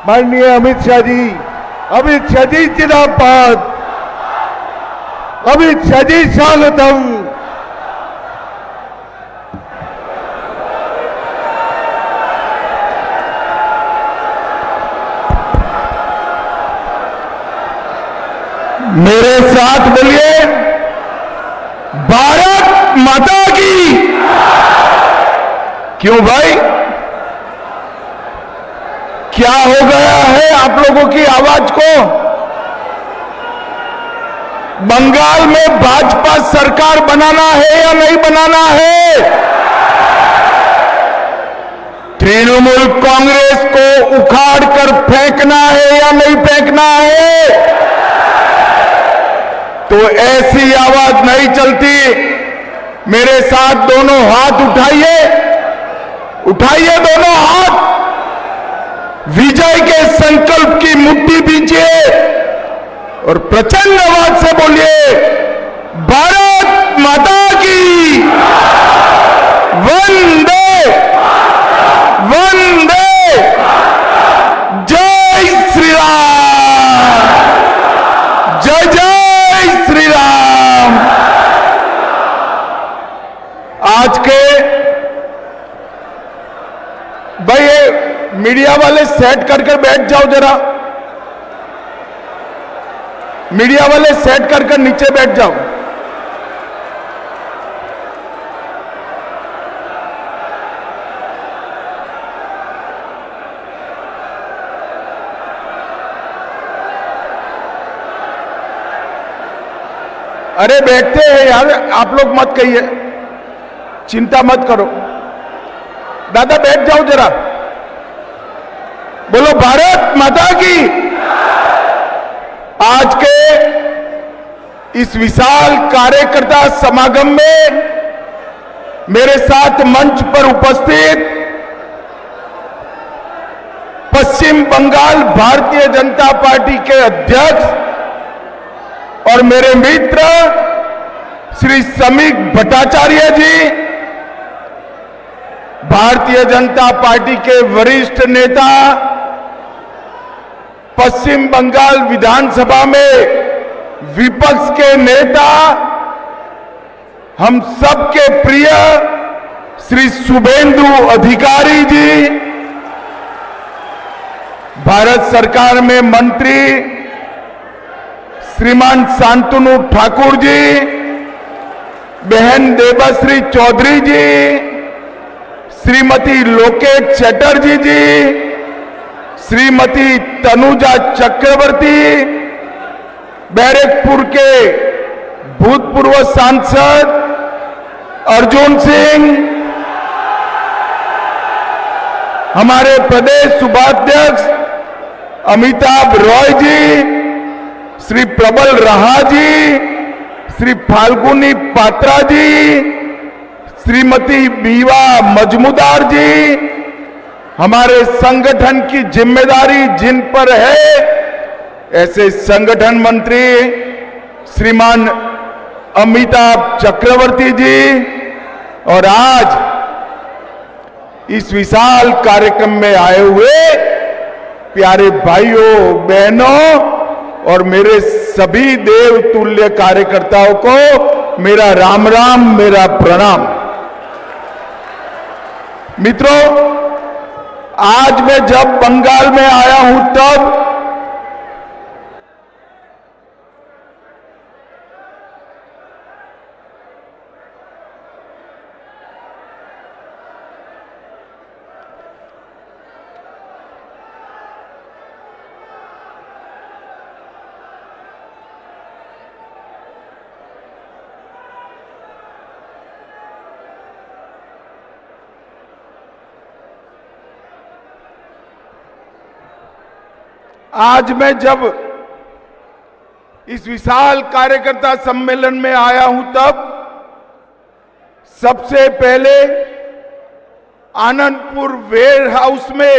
माननीय अमित शाह जी जिंदाबाद, अमित शाह जी स्वागतम। मेरे साथ बोलिए, भारत माता की। क्यों भाई, क्या हो गया है आप लोगों की आवाज को? बंगाल में भाजपा सरकार बनाना है या नहीं बनाना है? तृणमूल कांग्रेस को उखाड़ कर फेंकना है या नहीं फेंकना है? तो ऐसी आवाज नहीं चलती। मेरे साथ दोनों हाथ उठाइए, उठाइए दोनों हाथ, विजय के संकल्प की मुट्ठी बीजिए और प्रचंड आवाज से बोलिए, भारत माता की। वंदे वंदे, जय श्री राम, जय जय श्री राम। आज के भाई मीडिया वाले सेट कर बैठ जाओ जरा, मीडिया वाले सेट कर नीचे बैठ जाओ। अरे बैठते हैं यार, आप लोग मत कहिए, चिंता मत करो। दादा बैठ जाओ जरा, बोलो भारत माता की। आज के इस विशाल कार्यकर्ता समागम में मेरे साथ मंच पर उपस्थित पश्चिम बंगाल भारतीय जनता पार्टी के अध्यक्ष और मेरे मित्र श्री समीक भट्टाचार्य जी, भारतीय जनता पार्टी के वरिष्ठ नेता, पश्चिम बंगाल विधानसभा में विपक्ष के नेता, हम सबके प्रिय श्री शुभेंदु अधिकारी जी, भारत सरकार में मंत्री श्रीमान शांतनु ठाकुर जी, बहन देवश्री चौधरी जी, श्रीमती लोकेश चटर्जी जी, श्रीमती तनुजा चक्रवर्ती, बैरकपुर के भूतपूर्व सांसद अर्जुन सिंह, हमारे प्रदेश उपाध्यक्ष अमिताभ रॉय जी, श्री प्रबल रहा जी, श्री फाल्गुनी पात्रा जी, श्रीमती बीवा मजमुदार जी, हमारे संगठन की जिम्मेदारी जिन पर है ऐसे संगठन मंत्री श्रीमान अमिताभ चक्रवर्ती जी, और आज इस विशाल कार्यक्रम में आए हुए प्यारे भाइयों बहनों और मेरे सभी देव तुल्य कार्यकर्ताओं को मेरा राम राम, मेरा प्रणाम। मित्रों, आज मैं जब बंगाल में आया हूं तब इस विशाल कार्यकर्ता सम्मेलन में आया हूं तब सबसे पहले आनंदपुर वेयर हाउस में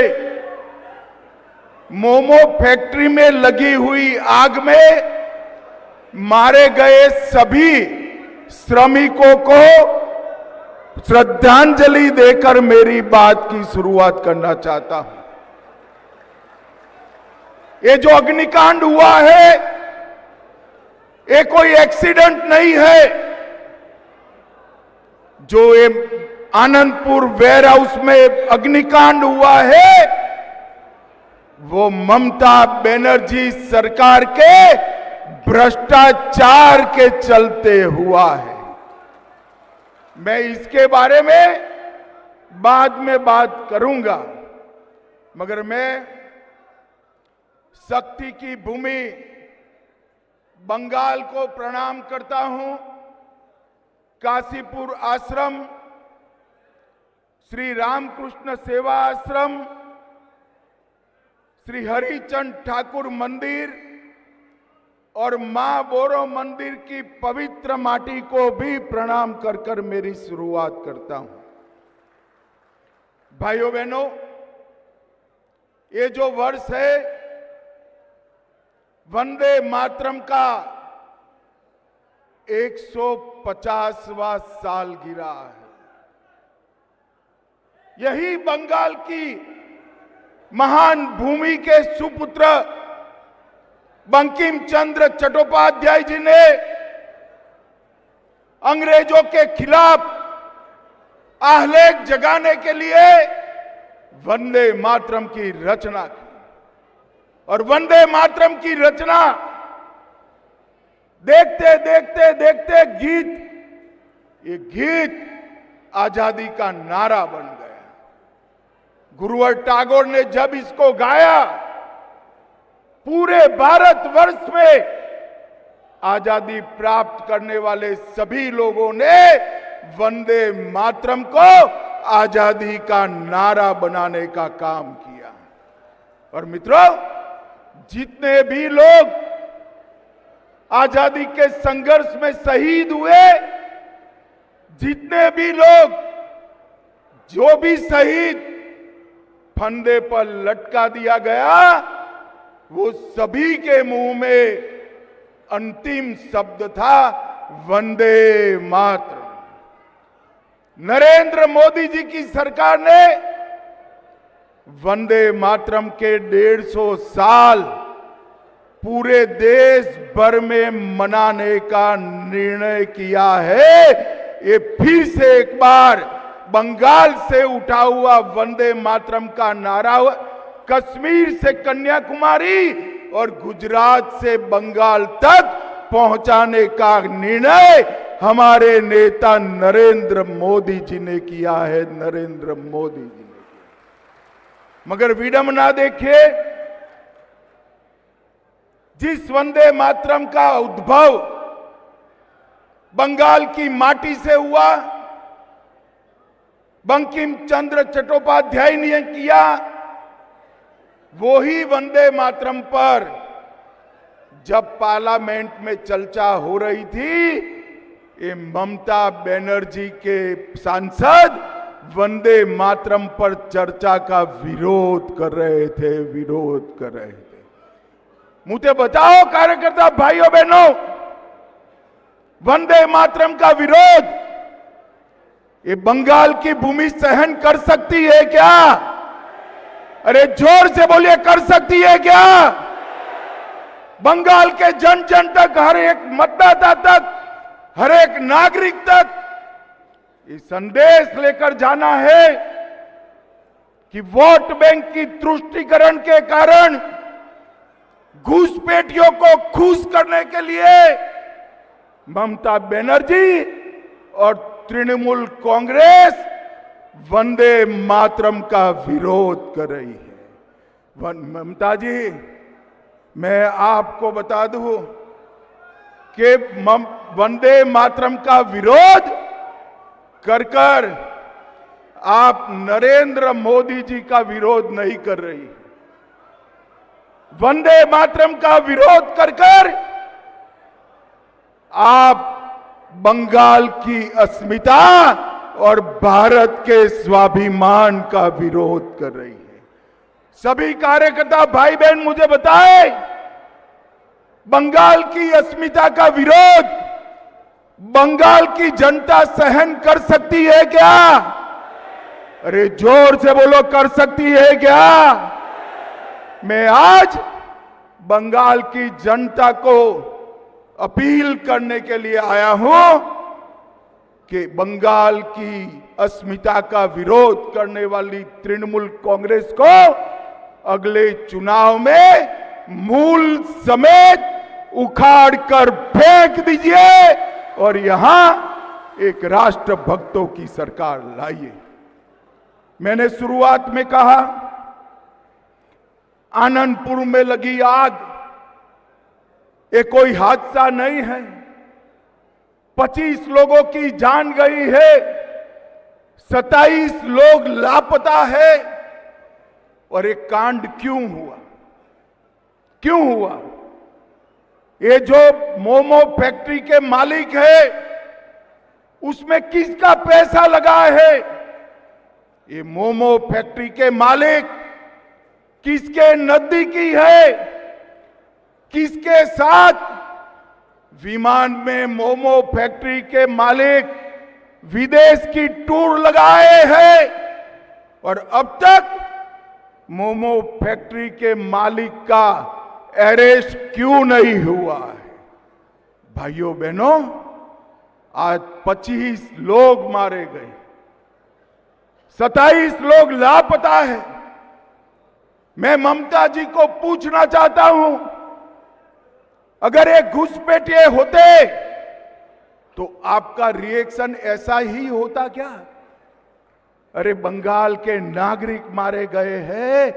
मोमो फैक्ट्री में लगी हुई आग में मारे गए सभी श्रमिकों को श्रद्धांजलि देकर मेरी बात की शुरुआत करना चाहता हूं। ये जो अग्निकांड हुआ है ये कोई एक्सीडेंट नहीं है। जो ये आनंदपुर वेयर हाउस में अग्निकांड हुआ है वो ममता बनर्जी सरकार के भ्रष्टाचार के चलते हुआ है। मैं इसके बारे में बाद में बात करूंगा, मगर मैं शक्ति की भूमि बंगाल को प्रणाम करता हूं। काशीपुर आश्रम, श्री रामकृष्ण सेवा आश्रम, श्री हरिचंद ठाकुर मंदिर और मां बोरो मंदिर की पवित्र माटी को भी प्रणाम कर कर मेरी शुरुआत करता हूं। भाइयों बहनों, ये जो वर्ष है वंदे मातरम का 150वां साल गिरा है। यही बंगाल की महान भूमि के सुपुत्र बंकिम चंद्र चट्टोपाध्याय जी ने अंग्रेजों के खिलाफ आहलेख जगाने के लिए वंदे मातरम की रचना की। और वंदे मातरम की रचना देखते देखते देखते ये गीत आजादी का नारा बन गया। गुरुवर टैगोर ने जब इसको गाया, पूरे भारतवर्ष में आजादी प्राप्त करने वाले सभी लोगों ने वंदे मातरम को आजादी का नारा बनाने का काम किया। और मित्रों, जितने भी लोग आजादी के संघर्ष में शहीद हुए, जितने भी लोग जो भी शहीद फंदे पर लटका दिया गया, वो सभी के मुंह में अंतिम शब्द था वंदे मातरम। नरेंद्र मोदी जी की सरकार ने वंदे मातरम के 150 साल पूरे देश भर में मनाने का निर्णय किया है। ये फिर से एक बार बंगाल से उठा हुआ वंदे मातरम का नारा कश्मीर से कन्याकुमारी और गुजरात से बंगाल तक पहुंचाने का निर्णय हमारे नेता नरेंद्र मोदी जी ने किया है। नरेंद्र मोदी जी ने किया। मगर विडंबना देखिए, जिस वंदे मातरम का उद्भव बंगाल की माटी से हुआ, बंकिम चंद्र चट्टोपाध्याय ने किया, वो ही वंदे मातरम पर जब पार्लियामेंट में चर्चा हो रही थी, ये ममता बनर्जी के सांसद वंदे मातरम पर चर्चा का विरोध कर रहे थे। मुझे बताओ कार्यकर्ता भाइयों बहनों, वंदे मातरम का विरोध ये बंगाल की भूमि सहन कर सकती है क्या? अरे जोर से बोलिए, कर सकती है क्या? बंगाल के जन जन तक, हर एक मतदाता तक, हर एक नागरिक तक ये संदेश लेकर जाना है कि वोट बैंक की तुष्टीकरण के कारण घुसपैठियों को खुश करने के लिए ममता बनर्जी और तृणमूल कांग्रेस वंदे मातरम का विरोध कर रही है। ममता जी, मैं आपको बता दूं कि वंदे मातरम का विरोध कर कर आप नरेंद्र मोदी जी का विरोध नहीं कर रही। वंदे मातरम का विरोध कर कर आप बंगाल की अस्मिता और भारत के स्वाभिमान का विरोध कर रही है। सभी कार्यकर्ता भाई बहन मुझे बताएं, बंगाल की अस्मिता का विरोध बंगाल की जनता सहन कर सकती है क्या? अरे जोर से बोलो, कर सकती है क्या? मैं आज बंगाल की जनता को अपील करने के लिए आया हूं कि बंगाल की अस्मिता का विरोध करने वाली तृणमूल कांग्रेस को अगले चुनाव में मूल समेत उखाड़ कर फेंक दीजिए और यहां एक राष्ट्रभक्तों की सरकार लाइए। मैंने शुरुआत में कहा, आनंदपुर में लगी आग ये कोई हादसा नहीं है। 25 लोगों की जान गई है, 27 लोग लापता है। और एक कांड क्यों हुआ? क्यों हुआ? ये जो मोमो फैक्ट्री के मालिक है, उसमें किसका पैसा लगा है? ये मोमो फैक्ट्री के मालिक किसके नजदीकी है? किसके साथ विमान में मोमो फैक्ट्री के मालिक विदेश की टूर लगाए हैं और अब तक मोमो फैक्ट्री के मालिक का अरेस्ट क्यों नहीं हुआ है? भाइयों बहनों, आज 25 लोग मारे गए, 27 लोग लापता है। मैं ममता जी को पूछना चाहता हूं, अगर ये घुसपैठिए होते तो आपका रिएक्शन ऐसा ही होता क्या? अरे बंगाल के नागरिक मारे गए हैं,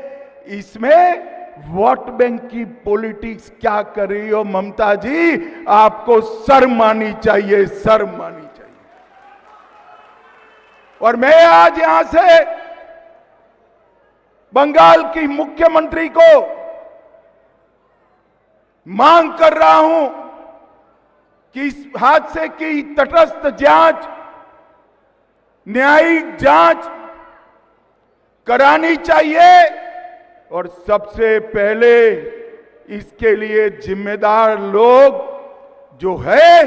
इसमें वोट बैंक की पॉलिटिक्स क्या कर रही हो ममता जी? आपको शर्म आनी चाहिए, शर्म आनी चाहिए। और मैं आज यहां से बंगाल की मुख्यमंत्री को मांग कर रहा हूं कि इस हादसे की तटस्थ जांच, न्यायिक जांच करानी चाहिए और सबसे पहले इसके लिए जिम्मेदार लोग जो है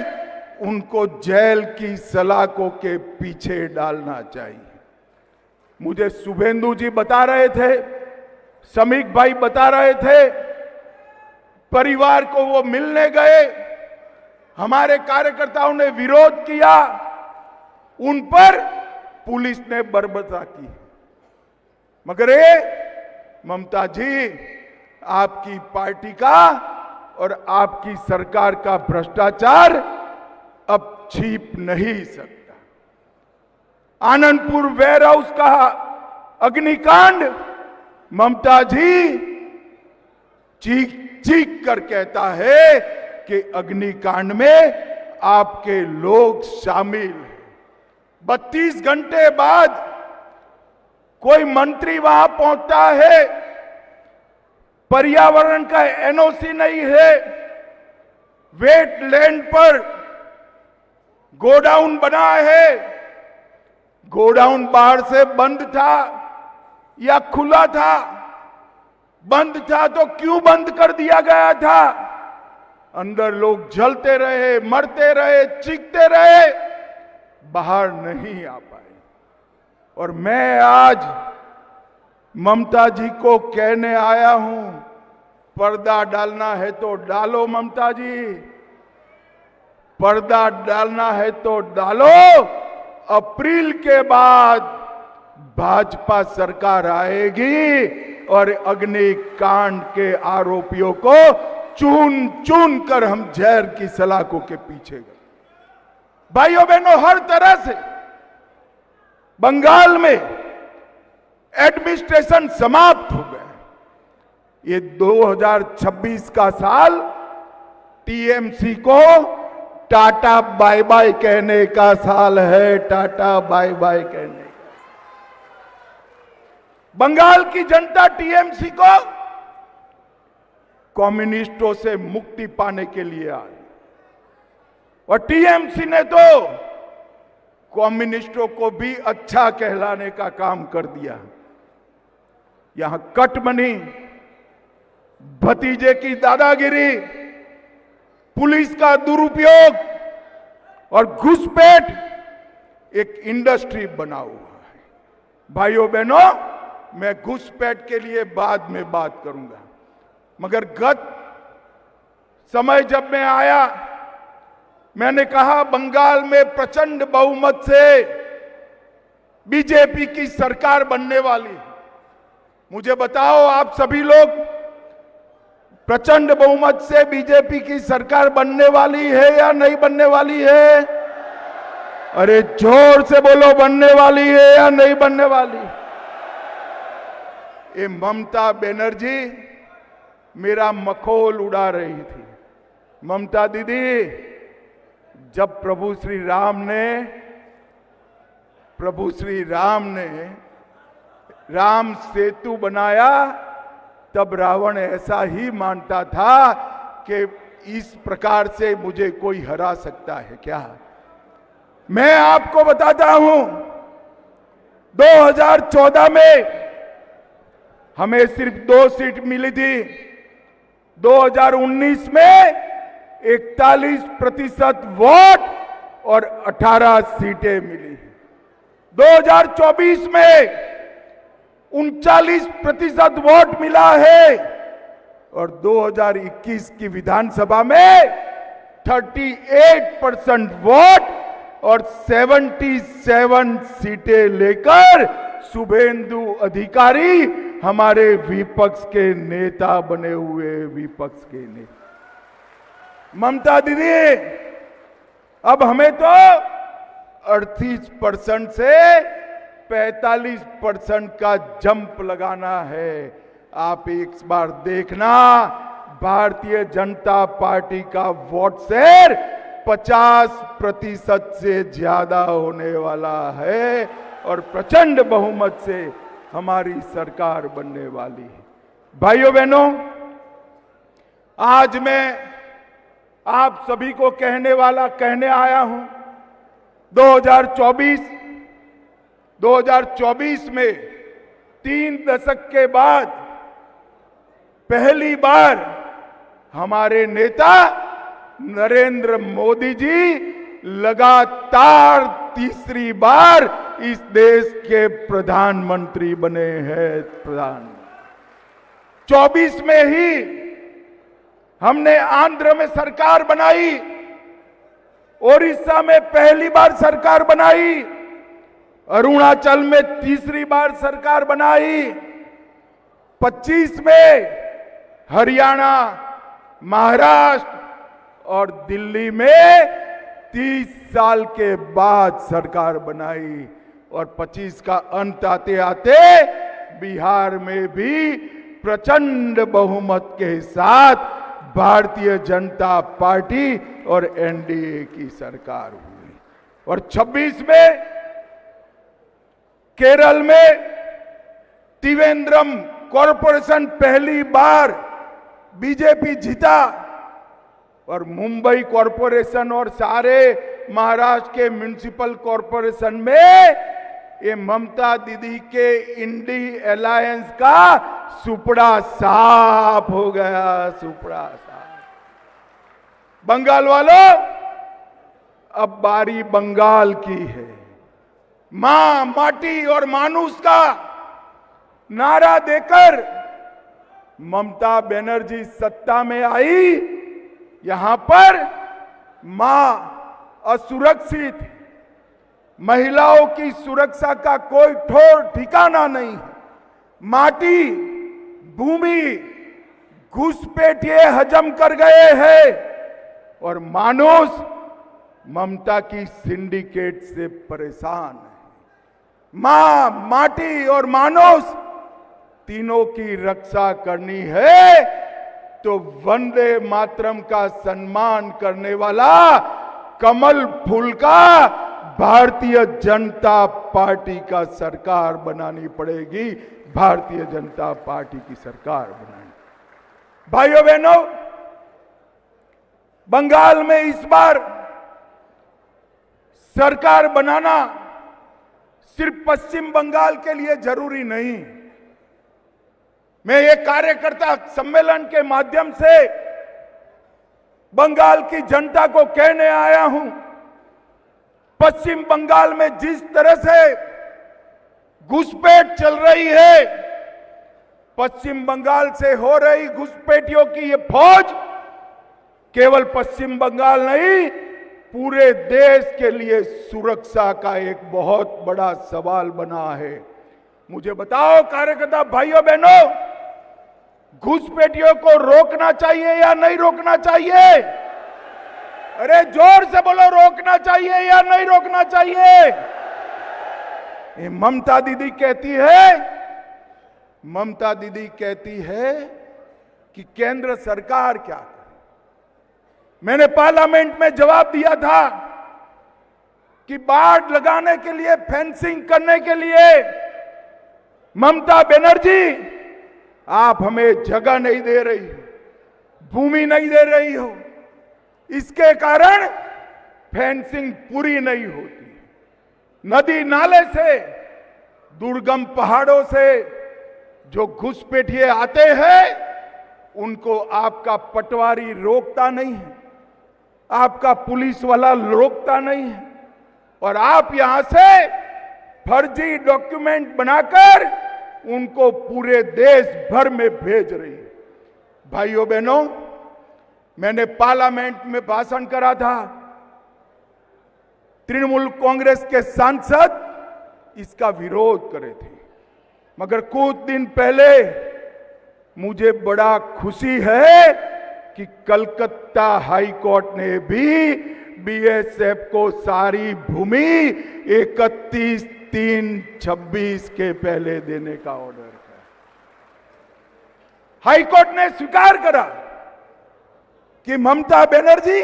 उनको जेल की सलाखों के पीछे डालना चाहिए। मुझे शुभेंदु जी बता रहे थे, समीक भाई बता रहे थे, परिवार को वो मिलने गए, हमारे कार्यकर्ताओं ने विरोध किया, उन पर पुलिस ने बर्बरता की। मगर ये ममता जी, आपकी पार्टी का और आपकी सरकार का भ्रष्टाचार अब छिप नहीं सकता। आनंदपुर वेयर हाउस का अग्निकांड, ममता जी चीख चीख कर कहता है कि अग्निकांड में आपके लोग शामिल हैं। 32 घंटे बाद कोई मंत्री वहां पहुंचता है, पर्यावरण का एनओसी नहीं है, वेटलैंड पर गोडाउन बना है, गोडाउन बाहर से बंद था या खुला था? बंद था तो क्यों बंद कर दिया गया था? अंदर लोग जलते रहे, मरते रहे, चीखते रहे, बाहर नहीं आ पाए। और मैं आज ममता जी को कहने आया हूं, पर्दा डालना है तो डालो ममता जी, पर्दा डालना है तो डालो। अप्रैल के बाद भाजपा सरकार आएगी और अग्निकांड के आरोपियों को चुन चुन कर हम जहर की सलाखों के पीछे गए। भाइयों बहनों, हर तरह से बंगाल में एडमिनिस्ट्रेशन समाप्त हो गया। ये 2026 का साल टीएमसी को टाटा बाय बाय कहने का साल है, टाटा बाय बाय कहने का। बंगाल की जनता टीएमसी को कम्युनिस्टों से मुक्ति पाने के लिए आई और टीएमसी ने तो कम्युनिस्टों को भी अच्छा कहलाने का काम कर दिया। यहां कटमनी, भतीजे की दादागिरी, पुलिस का दुरुपयोग और घुसपैठ एक इंडस्ट्री बना हुआ है। भाइयों बहनों, मैं घुसपैठ के लिए बाद में बात करूंगा, मगर गत समय जब मैं आया, मैंने कहा बंगाल में प्रचंड बहुमत से बीजेपी की सरकार बनने वाली। मुझे बताओ आप सभी लोग, प्रचंड बहुमत से बीजेपी की सरकार बनने वाली है या नहीं बनने वाली है? अरे जोर से बोलो, बनने वाली है या नहीं बनने वाली? ये ममता बनर्जी मेरा मखौल उड़ा रही थी। ममता दीदी, जब प्रभु श्री राम ने राम सेतु बनाया, तब रावण ऐसा ही मानता था कि इस प्रकार से मुझे कोई हरा सकता है क्या? मैं आपको बताता हूं, 2014 में हमें सिर्फ 2 सीट मिली थी। 2019 में 41% वोट और 18 सीटें मिली। 2024 में 39% वोट मिला है और 2021 की विधानसभा में 38% वोट और 77 सीटें लेकर शुभेंदु अधिकारी हमारे विपक्ष के नेता बने हुए। विपक्ष के नेता ममता दीदी, अब हमें तो 38% से 45% का जंप लगाना है। आप एक बार देखना, भारतीय जनता पार्टी का वोट शेयर 50% से ज्यादा होने वाला है और प्रचंड बहुमत से हमारी सरकार बनने वाली है। भाइयों बहनों, आज मैं आप सभी को कहने आया हूं, 2024 में 3 दशक के बाद पहली बार हमारे नेता नरेंद्र मोदी जी लगातार तीसरी बार इस देश के प्रधानमंत्री बने हैं। 24 में ही हमने आंध्र में सरकार बनाई, ओडिशा में पहली बार सरकार बनाई, अरुणाचल में तीसरी बार सरकार बनाई, 25 में हरियाणा, महाराष्ट्र और दिल्ली में 30 साल के बाद सरकार बनाई और 25 का अंत आते आते बिहार में भी प्रचंड बहुमत के साथ भारतीय जनता पार्टी और एनडीए की सरकार हुई और 26 में केरल में त्रिवेंद्रम कॉरपोरेशन पहली बार बीजेपी जीता और मुंबई कॉरपोरेशन और सारे महाराष्ट्र के म्युनिसिपल कॉरपोरेशन में ये ममता दीदी के इंडी अलायंस का सुपड़ा साफ हो गया। सुपड़ा साफ। बंगाल वालों, अब बारी बंगाल की है। मां, माटी और मानुष का नारा देकर ममता बनर्जी सत्ता में आई। यहां पर मां असुरक्षित, महिलाओं की सुरक्षा का कोई ठोर ठिकाना नहीं है। माटी, भूमि घुसपैठिए हजम कर गए हैं और मानुष ममता की सिंडिकेट से परेशान है। मां, माटी और मानुष तीनों की रक्षा करनी है तो वंदे मातरम का सम्मान करने वाला कमल फूल का भारतीय जनता पार्टी का सरकार बनानी पड़ेगी। भारतीय जनता पार्टी की सरकार बनानी। भाइयों बहनों, बंगाल में इस बार सरकार बनाना सिर्फ पश्चिम बंगाल के लिए जरूरी नहीं। मैं एक कार्यकर्ता सम्मेलन के माध्यम से बंगाल की जनता को कहने आया हूं, पश्चिम बंगाल में जिस तरह से घुसपैठ चल रही है, पश्चिम बंगाल से हो रही घुसपैठियों की ये फौज केवल पश्चिम बंगाल नहीं, पूरे देश के लिए सुरक्षा का एक बहुत बड़ा सवाल बना है। मुझे बताओ कार्यकर्ता भाइयों बहनों, घुसपैठियों को रोकना चाहिए या नहीं रोकना चाहिए? अरे जोर से बोलो, रोकना चाहिए या नहीं रोकना चाहिए? ये ममता दीदी कहती है कि केंद्र सरकार क्या करे। मैंने पार्लियामेंट में जवाब दिया था कि बाढ़ लगाने के लिए, फेंसिंग करने के लिए ममता बनर्जी आप हमें जगह नहीं दे रही हो, भूमि नहीं दे रही हो, इसके कारण फेंसिंग पूरी नहीं होती। नदी नाले से, दुर्गम पहाड़ों से जो घुसपैठिए आते हैं, उनको आपका पटवारी रोकता नहीं है, आपका पुलिस वाला रोकता नहीं है, और आप यहां से फर्जी डॉक्यूमेंट बनाकर उनको पूरे देश भर में भेज रही है। भाइयों बहनों, मैंने पार्लियामेंट में भाषण करा था, तृणमूल कांग्रेस के सांसद इसका विरोध करे थे, मगर कुछ दिन पहले मुझे बड़ा खुशी है कि कलकत्ता हाई कोर्ट ने भी बीएसएफ को सारी भूमि 31/3/26 के पहले देने का ऑर्डर किया। हाई कोर्ट ने स्वीकार करा कि ममता बनर्जी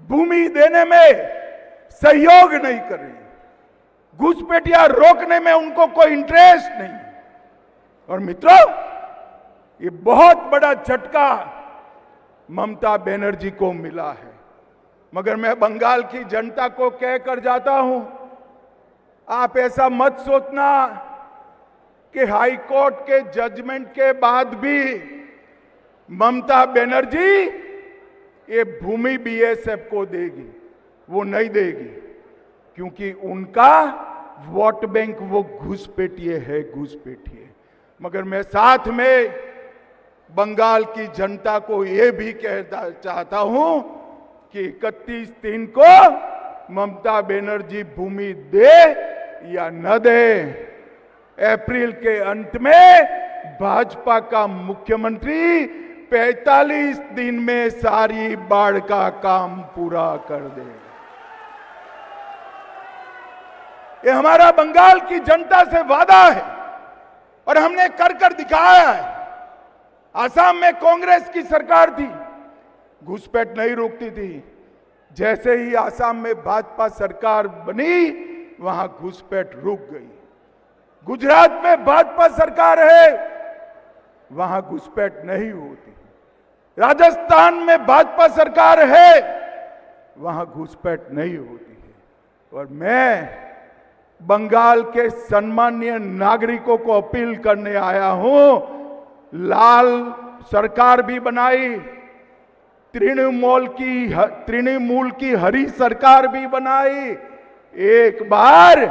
भूमि देने में सहयोग नहीं कर रही, घुसपैठिया रोकने में उनको कोई इंटरेस्ट नहीं। और मित्रों, ये बहुत बड़ा झटका ममता बनर्जी को मिला है, मगर मैं बंगाल की जनता को कहकर जाता हूं, आप ऐसा मत सोचना कि हाई कोर्ट के जजमेंट के बाद भी ममता बनर्जी ये भूमि बीएसएफ को देगी। वो नहीं देगी, क्योंकि उनका वोट बैंक वो घुसपैठिए है, घुसपैठिए। मगर मैं साथ में बंगाल की जनता को ये भी कहना चाहता हूं कि 31/3 को ममता बनर्जी भूमि दे या न दे, अप्रैल के अंत में भाजपा का मुख्यमंत्री 45 दिन में सारी बाढ़ का काम पूरा कर दे। ये हमारा बंगाल की जनता से वादा है और हमने कर दिखाया है। आसाम में कांग्रेस की सरकार थी, घुसपैठ नहीं रोकती थी। जैसे ही आसाम में भाजपा सरकार बनी, वहां घुसपैठ रुक गई। गुजरात में भाजपा सरकार है, वहां घुसपैठ नहीं होती। राजस्थान में भाजपा सरकार है, वहां घुसपैठ नहीं होती है। और मैं बंगाल के सम्मानीय नागरिकों को अपील करने आया हूं, लाल सरकार भी बनाई, तृणमूल की हरी सरकार भी बनाई। एक बार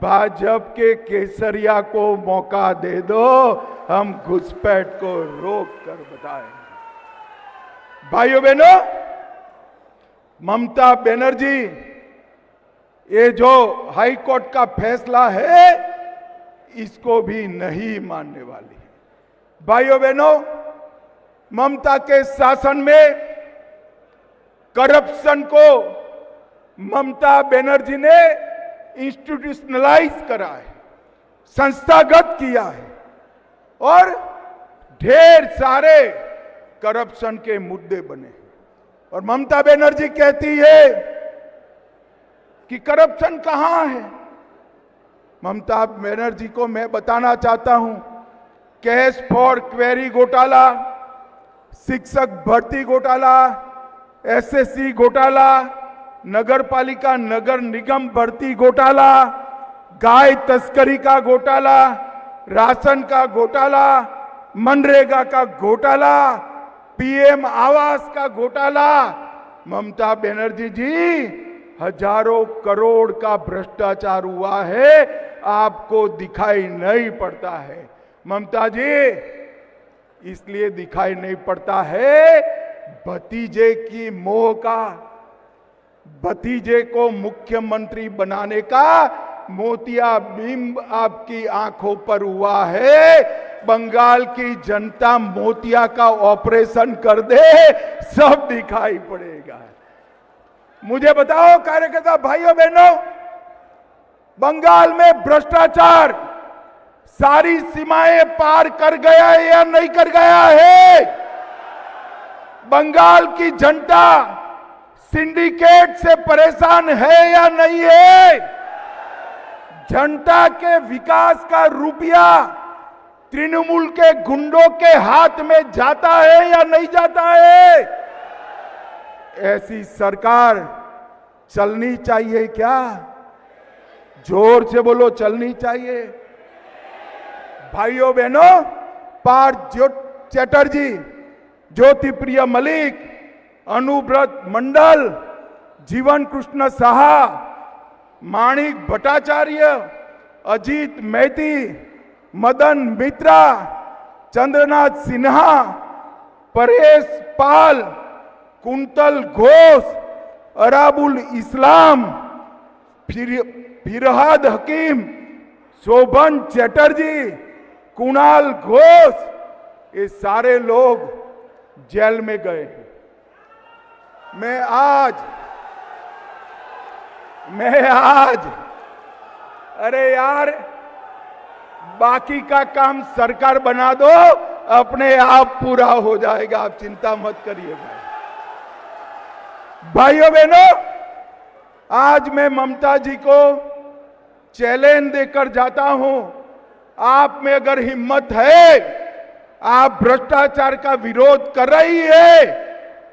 भाजपा के केसरिया को मौका दे दो, हम घुसपैठ को रोक कर बताएंगे। भाइयों बहनों, ममता बनर्जी ये जो हाई कोर्ट का फैसला है, इसको भी नहीं मानने वाली है। भाइयों बहनों, ममता के शासन में करप्शन को ममता बनर्जी ने इंस्टीट्यूशनलाइज करा है, संस्थागत किया है, और ढेर सारे करप्शन के मुद्दे बने हैं। और ममता बनर्जी कहती है कि करप्शन कहां है। ममता बनर्जी को मैं बताना चाहता हूं, कैश फॉर क्वेरी घोटाला, शिक्षक भर्ती घोटाला, एसएससी घोटाला, नगर पालिका नगर निगम भर्ती घोटाला, गाय तस्करी का घोटाला, राशन का घोटाला, मनरेगा का घोटाला, पीएम आवास का घोटाला। ममता बनर्जी जी, हजारों करोड़ का भ्रष्टाचार हुआ है, आपको दिखाई नहीं पड़ता है। ममता जी, इसलिए दिखाई नहीं पड़ता है, भतीजे की मोह का, भतीजे को मुख्यमंत्री बनाने का मोतियाबिंब आपकी आंखों पर हुआ है। बंगाल की जनता मोतिया का ऑपरेशन कर दे, सब दिखाई पड़ेगा। मुझे बताओ कार्यकर्ता भाइयों बहनों, बंगाल में भ्रष्टाचार सारी सीमाएं पार कर गया है या नहीं कर गया है? बंगाल की जनता सिंडिकेट से परेशान है या नहीं है? जनता के विकास का रुपया तृणमूल के गुंडों के हाथ में जाता है या नहीं जाता है? ऐसी सरकार चलनी चाहिए क्या? जोर से बोलो, चलनी चाहिए। भाइयों बहनों, पार्थ चैटर्जी, ज्योति प्रिय मलिक, अनुव्रत मंडल, जीवन कृष्ण साहा, माणिक भट्टाचार्य, अजीत मैती, मदन मित्रा, चंद्रनाथ सिन्हा, परेश पाल, कुंतल घोष, अराबुल इस्लाम, फिरहाद हकीम, शोभन चैटर्जी, कुणाल घोष, ये सारे लोग जेल में गए। मैं आज अरे यार, बाकी का काम सरकार बना दो, अपने आप पूरा हो जाएगा, आप चिंता मत करिए भाई। भाइयों बहनों, आज मैं ममता जी को चैलेंज देकर जाता हूं, आप में अगर हिम्मत है, आप भ्रष्टाचार का विरोध कर रही है,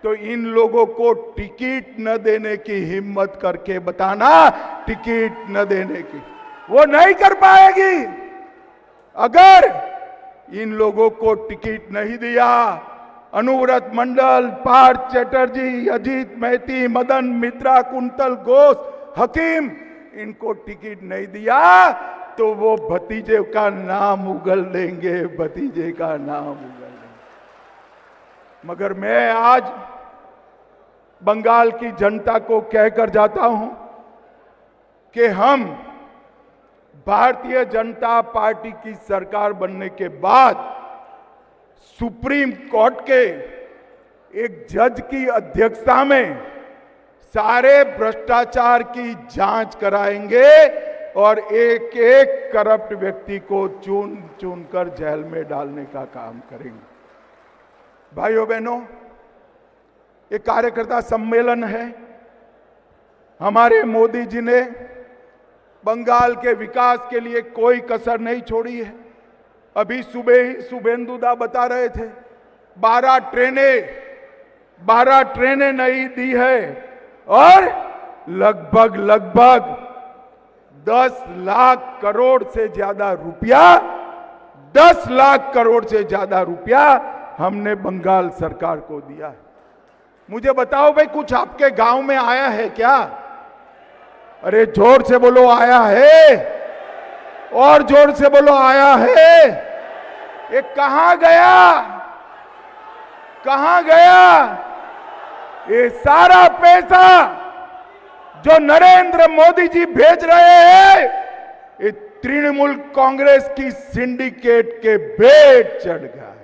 तो इन लोगों को टिकट न देने की हिम्मत करके बताना, टिकट न देने की। वो नहीं कर पाएगी। अगर इन लोगों को टिकट नहीं दिया, अनुव्रत मंडल, पार्थ चैटर्जी, अजीत मैती, मदन मित्रा, कुंतल घोष, हकीम, इनको टिकट नहीं दिया, तो वो भतीजे का नाम उगल देंगे, भतीजे का नाम उगल देंगे। मगर मैं आज बंगाल की जनता को कहकर जाता हूं कि हम भारतीय जनता पार्टी की सरकार बनने के बाद सुप्रीम कोर्ट के एक जज की अध्यक्षता में सारे भ्रष्टाचार की जांच कराएंगे और एक एक करप्ट व्यक्ति को चुन चुन कर जेल में डालने का काम करेंगे। भाइयों बहनों, ये कार्यकर्ता सम्मेलन है। हमारे मोदी जी ने बंगाल के विकास के लिए कोई कसर नहीं छोड़ी है। अभी सुबह ही शुभेंदुदा बता रहे थे, 12 ट्रेनें नहीं दी है और लगभग 10 लाख करोड़ से ज्यादा रुपया, 10 लाख करोड़ से ज्यादा रुपया हमने बंगाल सरकार को दिया है। मुझे बताओ भाई, कुछ आपके गांव में आया है क्या? अरे जोर से बोलो, आया है? और जोर से बोलो, आया है? ये कहां गया? कहां गया ये सारा पैसा जो नरेंद्र मोदी जी भेज रहे हैं? ये तृणमूल कांग्रेस की सिंडिकेट के भेंट चढ़ गया है।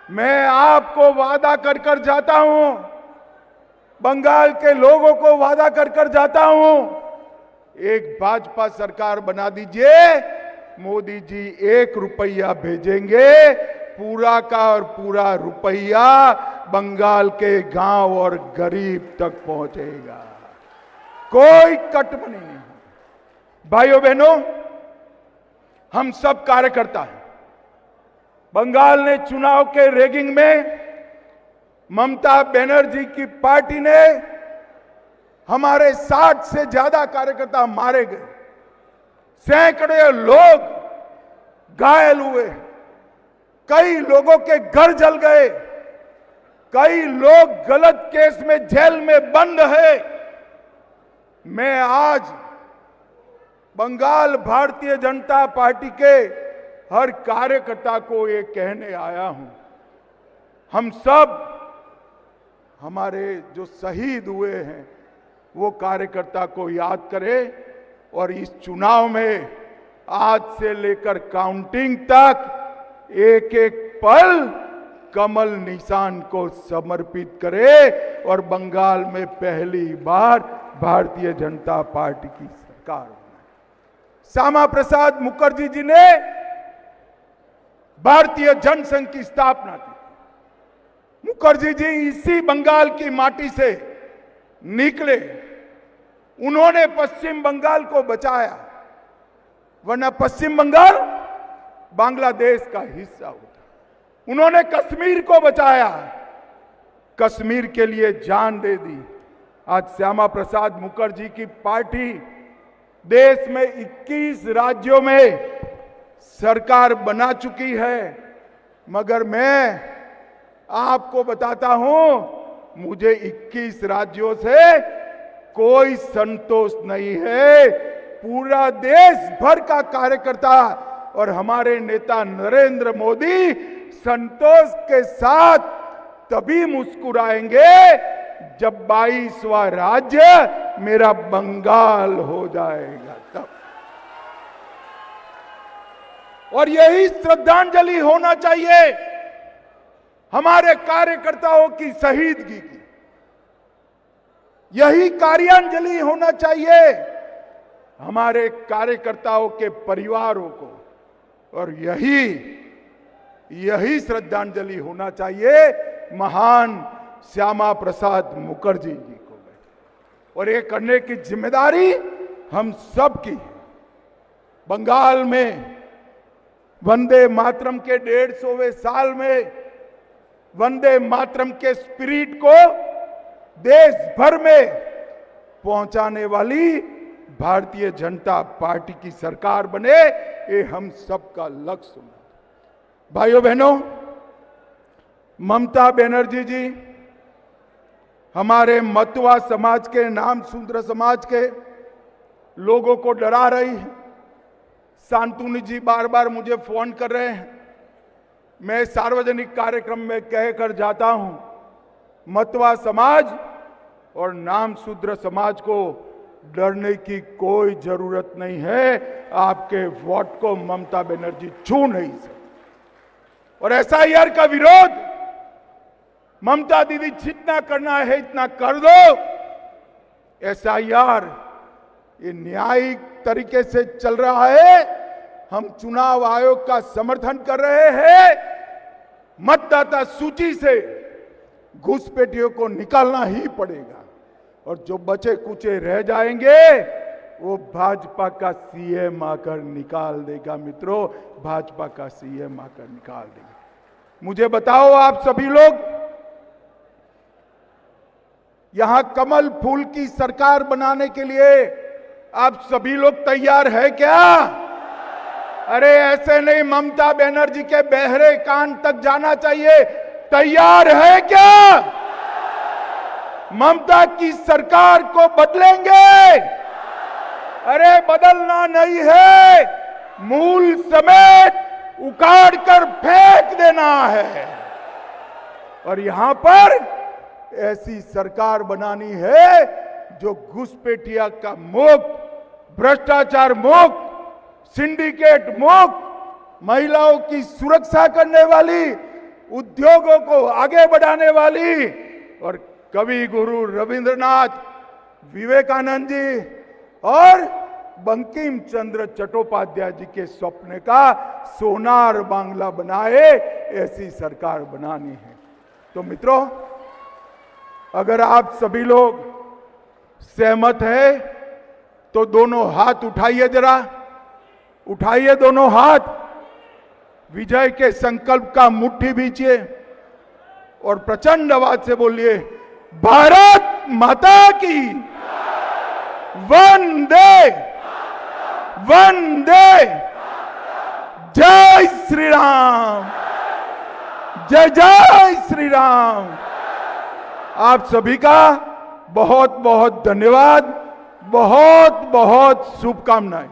मैं आपको वादा कर कर जाता हूं, बंगाल के लोगों को वादा कर कर जाता हूं, एक भाजपा सरकार बना दीजिए, मोदी जी 1 रुपया भेजेंगे, पूरा का और पूरा रुपया बंगाल के गांव और गरीब तक पहुंचेगा, कोई कटमनी नहीं। भाइयों बहनों, हम सब कार्यकर्ता हैं। बंगाल ने चुनाव के रैगिंग में ममता बनर्जी की पार्टी ने हमारे 60 से ज्यादा कार्यकर्ता मारे गए, सैकड़ों लोग घायल हुए, कई लोगों के घर जल गए, कई लोग गलत केस में जेल में बंद है। मैं आज बंगाल भारतीय जनता पार्टी के हर कार्यकर्ता को ये कहने आया हूं, हम सब हमारे जो शहीद हुए हैं वो कार्यकर्ता को याद करें और इस चुनाव में आज से लेकर काउंटिंग तक एक एक पल कमल निशान को समर्पित करे और बंगाल में पहली बार भारतीय जनता पार्टी की सरकार बनाए। श्यामा प्रसाद मुखर्जी जी ने भारतीय जनसंघ की स्थापना की। मुखर्जी जी इसी बंगाल की माटी से निकले, उन्होंने पश्चिम बंगाल को बचाया, वरना पश्चिम बंगाल बांग्लादेश का हिस्सा होता। उन्होंने कश्मीर को बचाया, कश्मीर के लिए जान दे दी। आज श्यामा प्रसाद मुखर्जी की पार्टी देश में 21 राज्यों में सरकार बना चुकी है, मगर मैं आपको बताता हूं मुझे 21 राज्यों से कोई संतोष नहीं है। पूरा देश भर का कार्यकर्ता और हमारे नेता नरेंद्र मोदी संतोष के साथ तभी मुस्कुराएंगे जब 22वां राज्य मेरा बंगाल हो जाएगा तब। और यही श्रद्धांजलि होना चाहिए हमारे कार्यकर्ताओं की शहीदगी की, यही कार्यांजलि होना चाहिए हमारे कार्यकर्ताओं के परिवारों को, और यही श्रद्धांजलि होना चाहिए महान श्यामा प्रसाद मुखर्जी जी को। और ये करने की जिम्मेदारी हम सब की है। बंगाल में वंदे मातरम के 150वें साल में वंदे मातरम के स्पिरिट को देश भर में पहुंचाने वाली भारतीय जनता पार्टी की सरकार बने, ये हम सबका लक्ष्य है। भाइयों बहनों, ममता बनर्जी जी हमारे मतुआ समाज के, नाम शूद्र समाज के लोगों को डरा रही है। शांतनु जी बार बार मुझे फोन कर रहे हैं, मैं सार्वजनिक कार्यक्रम में कहकर जाता हूं, मतुआ समाज और नाम शूद्र समाज को डरने की कोई जरूरत नहीं है। आपके वोट को ममता बनर्जी छू नहीं सकती। और एसआईआर का विरोध ममता दीदी जितना करना है इतना कर दो। एसआईआर ये न्यायिक तरीके से चल रहा है, हम चुनाव आयोग का समर्थन कर रहे हैं। मतदाता सूची से घुसपैठियों को निकालना ही पड़ेगा, और जो बचे कुचे रह जाएंगे वो भाजपा का सीएम आकर निकाल देगा। मित्रों, भाजपा का सीएम आकर निकाल देगा। मुझे बताओ, आप सभी लोग यहां कमल फूल की सरकार बनाने के लिए आप सभी लोग तैयार है क्या? अरे ऐसे नहीं, ममता बनर्जी के बहरे कान तक जाना चाहिए। तैयार है क्या? ममता की सरकार को बदलेंगे? अरे बदलना नहीं है, मूल समेत उखाड़ कर फेंक देना है। और यहां पर ऐसी सरकार बनानी है जो घुसपैठिया का मुक्त, भ्रष्टाचार मुक्त, सिंडिकेट मुक्त, महिलाओं की सुरक्षा करने वाली, उद्योगों को आगे बढ़ाने वाली, और कवि गुरु रविंद्रनाथ, विवेकानंद जी और बंकिम चंद्र चट्टोपाध्याय जी के स्वप्न का सोनार बांग्ला बनाए, ऐसी सरकार बनानी है। तो मित्रों, अगर आप सभी लोग सहमत हैं तो दोनों हाथ उठाइए, जरा उठाइए दोनों हाथ। विजय के संकल्प का मुट्ठी बीचिए और प्रचंड आवाज से बोलिए, भारत माता की वंदे वंदे, जय श्री राम, जय जय श्री राम। आप सभी का बहुत बहुत धन्यवाद, बहुत बहुत शुभकामनाएं।